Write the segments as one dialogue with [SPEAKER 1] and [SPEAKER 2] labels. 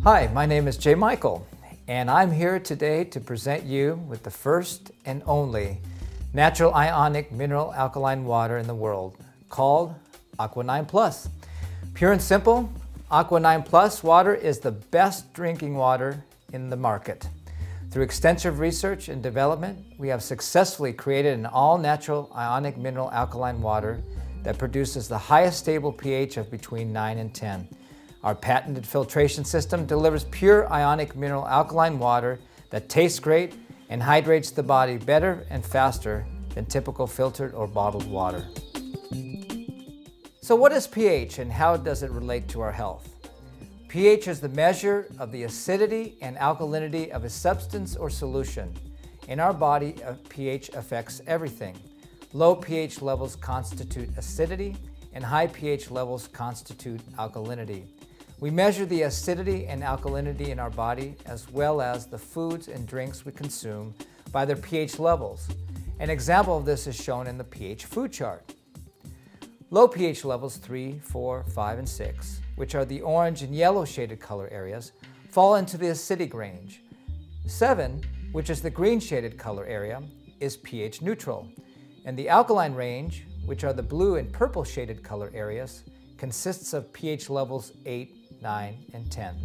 [SPEAKER 1] Hi, my name is Jay Michael, and I'm here today to present you with the first and only natural ionic mineral alkaline water in the world, called AQUA 9 Plus. Pure and simple, AQUA 9 Plus water is the best drinking water in the market. Through extensive research and development, we have successfully created an all-natural ionic mineral alkaline water that produces the highest stable pH of between 9 and 10. Our patented filtration system delivers pure ionic mineral alkaline water that tastes great and hydrates the body better and faster than typical filtered or bottled water. So what is pH and how does it relate to our health? pH is the measure of the acidity and alkalinity of a substance or solution. In our body, pH affects everything. Low pH levels constitute acidity and high pH levels constitute alkalinity. We measure the acidity and alkalinity in our body as well as the foods and drinks we consume by their pH levels. An example of this is shown in the pH food chart. Low pH levels 3, 4, 5, and 6, which are the orange and yellow shaded color areas, fall into the acidic range. 7, which is the green shaded color area, is pH neutral. And the alkaline range, which are the blue and purple shaded color areas, consists of pH levels 8, 9, and 10.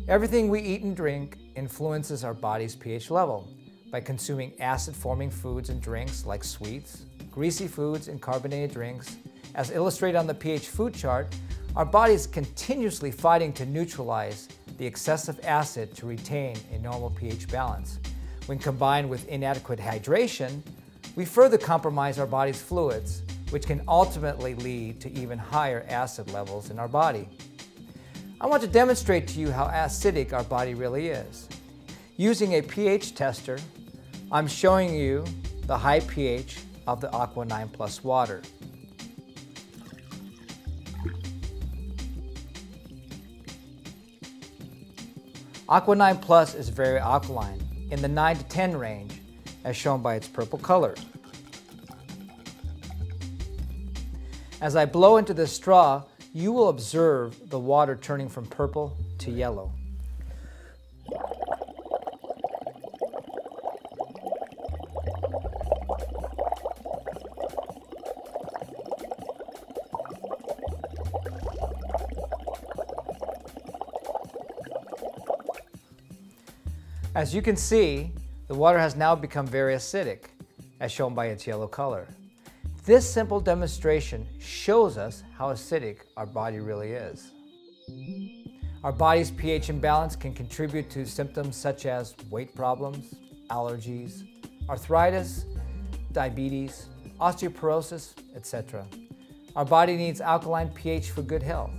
[SPEAKER 1] Everything we eat and drink influences our body's pH level. By consuming acid-forming foods and drinks like sweets, greasy foods, and carbonated drinks, as illustrated on the pH food chart, our body is continuously fighting to neutralize the excessive acid to retain a normal pH balance. When combined with inadequate hydration, we further compromise our body's fluids, which can ultimately lead to even higher acid levels in our body. I want to demonstrate to you how acidic our body really is. Using a pH tester, I'm showing you the high pH of the AQUA 9 Plus water. AQUA 9 Plus is very alkaline, in the 9 to 10 range, as shown by its purple color. As I blow into this straw, you will observe the water turning from purple to yellow. As you can see, the water has now become very acidic, as shown by its yellow color. This simple demonstration shows us how acidic our body really is. Our body's pH imbalance can contribute to symptoms such as weight problems, allergies, arthritis, diabetes, osteoporosis, etc. Our body needs alkaline pH for good health.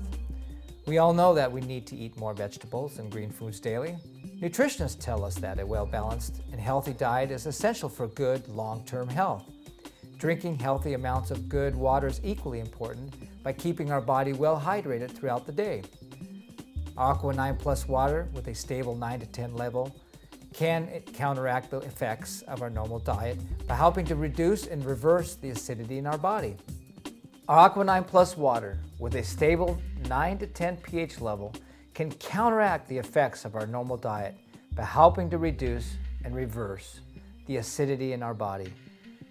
[SPEAKER 1] We all know that we need to eat more vegetables and green foods daily. Nutritionists tell us that a well-balanced and healthy diet is essential for good long-term health. Drinking healthy amounts of good water is equally important by keeping our body well hydrated throughout the day. AQUA 9 Plus water with a stable 9 to 10 level can counteract the effects of our normal diet by helping to reduce and reverse the acidity in our body. Our AQUA 9 Plus water with a stable 9 to 10 pH level can counteract the effects of our normal diet by helping to reduce and reverse the acidity in our body.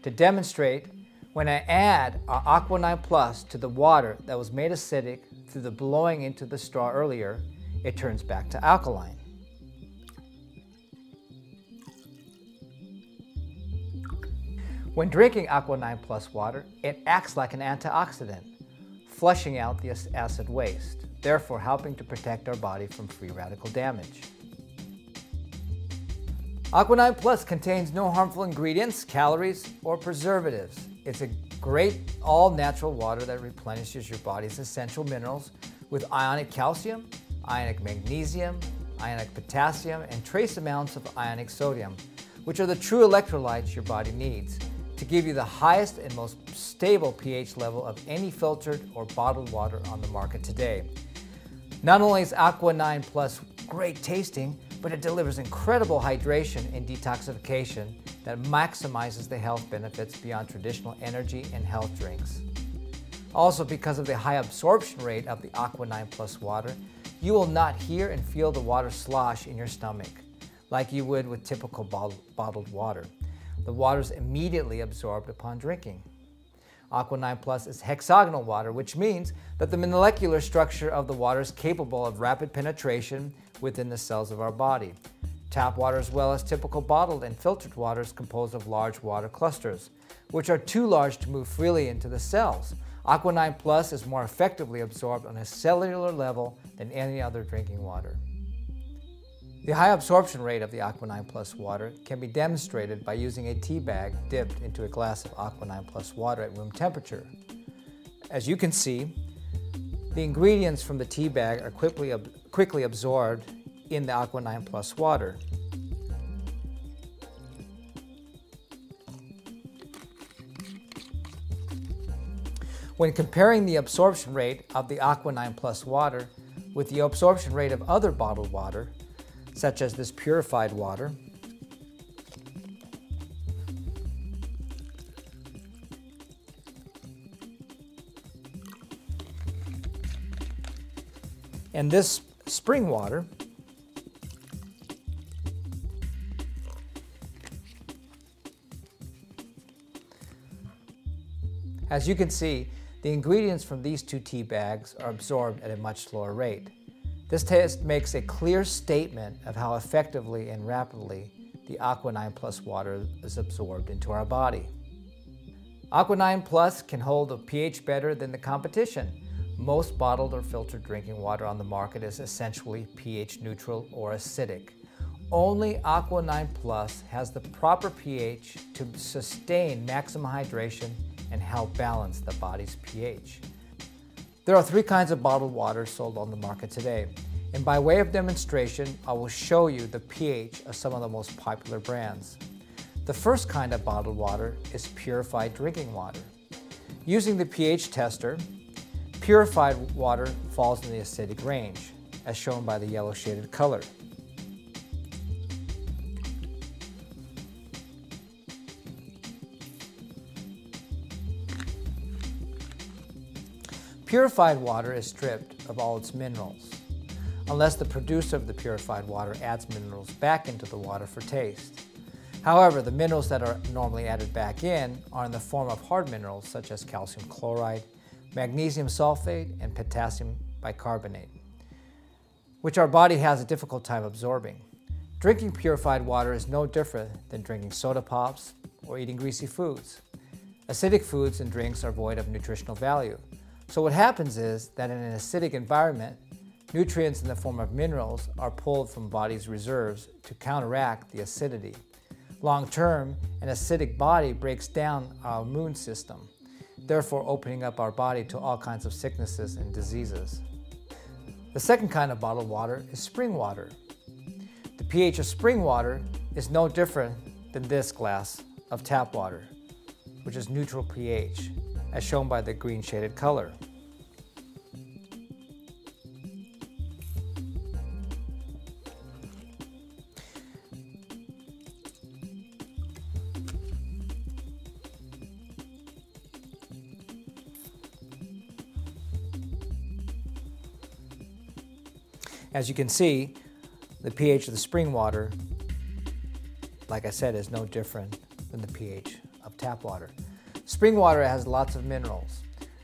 [SPEAKER 1] To demonstrate, when I add our AQUA 9 Plus to the water that was made acidic through the blowing into the straw earlier, it turns back to alkaline. When drinking AQUA 9 Plus water, it acts like an antioxidant, flushing out the acid waste, therefore helping to protect our body from free radical damage. AQUA 9 Plus contains no harmful ingredients, calories, or preservatives. It's a great all-natural water that replenishes your body's essential minerals with ionic calcium, ionic magnesium, ionic potassium, and trace amounts of ionic sodium, which are the true electrolytes your body needs to give you the highest and most stable pH level of any filtered or bottled water on the market today. Not only is AQUA 9 Plus great tasting, but it delivers incredible hydration and detoxification that maximizes the health benefits beyond traditional energy and health drinks. Also, because of the high absorption rate of the AQUA 9 Plus water, you will not hear and feel the water slosh in your stomach like you would with typical bottled water. The water is immediately absorbed upon drinking. AQUA 9 Plus is hexagonal water, which means that the molecular structure of the water is capable of rapid penetration within the cells of our body. Tap water, as well as typical bottled and filtered water, is composed of large water clusters, which are too large to move freely into the cells. AQUA 9 Plus is more effectively absorbed on a cellular level than any other drinking water. The high absorption rate of the AQUA 9 Plus water can be demonstrated by using a tea bag dipped into a glass of AQUA 9 Plus water at room temperature. As you can see, the ingredients from the tea bag are quickly absorbed in the AQUA 9 Plus water. When comparing the absorption rate of the AQUA 9 Plus water with the absorption rate of other bottled water, such as this purified water, and this spring water, as you can see, the ingredients from these two tea bags are absorbed at a much slower rate. This test makes a clear statement of how effectively and rapidly the AQUA 9 Plus water is absorbed into our body. AQUA 9 Plus can hold a pH better than the competition. Most bottled or filtered drinking water on the market is essentially pH neutral or acidic. Only AQUA 9 Plus has the proper pH to sustain maximum hydration and help balance the body's pH. There are three kinds of bottled water sold on the market today, and by way of demonstration, I will show you the pH of some of the most popular brands. The first kind of bottled water is purified drinking water. Using the pH tester, purified water falls in the acidic range, as shown by the yellow shaded color. Purified water is stripped of all its minerals, unless the producer of the purified water adds minerals back into the water for taste. However, the minerals that are normally added back in are in the form of hard minerals such as calcium chloride, magnesium sulfate, and potassium bicarbonate, which our body has a difficult time absorbing. Drinking purified water is no different than drinking soda pops or eating greasy foods. Acidic foods and drinks are void of nutritional value. So what happens is that in an acidic environment, nutrients in the form of minerals are pulled from body's reserves to counteract the acidity. Long term, an acidic body breaks down our immune system, therefore opening up our body to all kinds of sicknesses and diseases. The second kind of bottled water is spring water. The pH of spring water is no different than this glass of tap water, which is neutral pH, as shown by the green shaded color. As you can see, the pH of the spring water, like I said, is no different than the pH of tap water. Spring water has lots of minerals,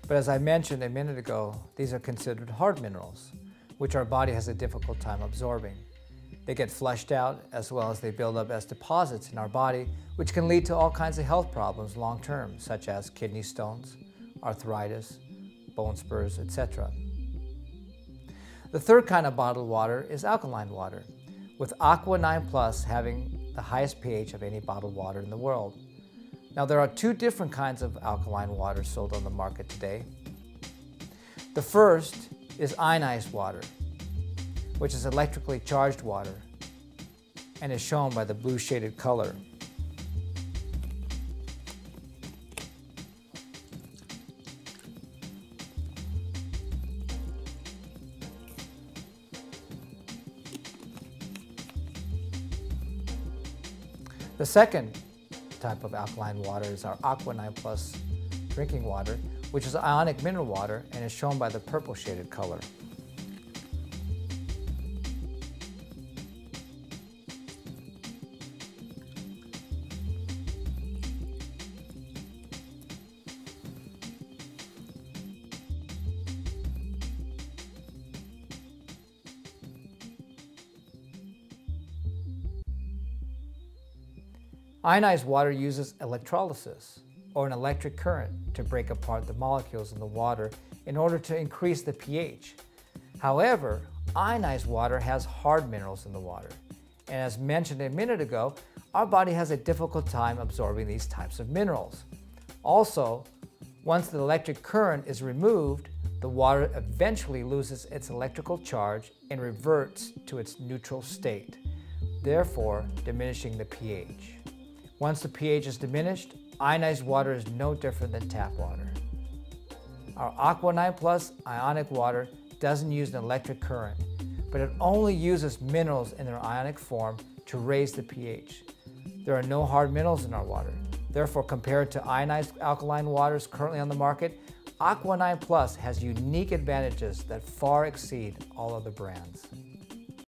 [SPEAKER 1] but as I mentioned a minute ago, these are considered hard minerals, which our body has a difficult time absorbing. They get flushed out as well as they build up as deposits in our body, which can lead to all kinds of health problems long term, such as kidney stones, arthritis, bone spurs, etc. The third kind of bottled water is alkaline water, with AQUA 9 Plus having the highest pH of any bottled water in the world. Now, there are two different kinds of alkaline water sold on the market today. The first is ionized water, which is electrically charged water and is shown by the blue shaded color. The second type of alkaline water is our AQUA 9 Plus drinking water, which is ionic mineral water and is shown by the purple shaded color. Ionized water uses electrolysis, or an electric current, to break apart the molecules in the water in order to increase the pH. However, ionized water has hard minerals in the water, and as mentioned a minute ago, our body has a difficult time absorbing these types of minerals. Also, once the electric current is removed, the water eventually loses its electrical charge and reverts to its neutral state, therefore diminishing the pH. Once the pH is diminished, ionized water is no different than tap water. Our AQUA 9 Plus Ionic water doesn't use an electric current, but it only uses minerals in their ionic form to raise the pH. There are no hard minerals in our water. Therefore, compared to ionized alkaline waters currently on the market, AQUA 9 Plus has unique advantages that far exceed all other brands.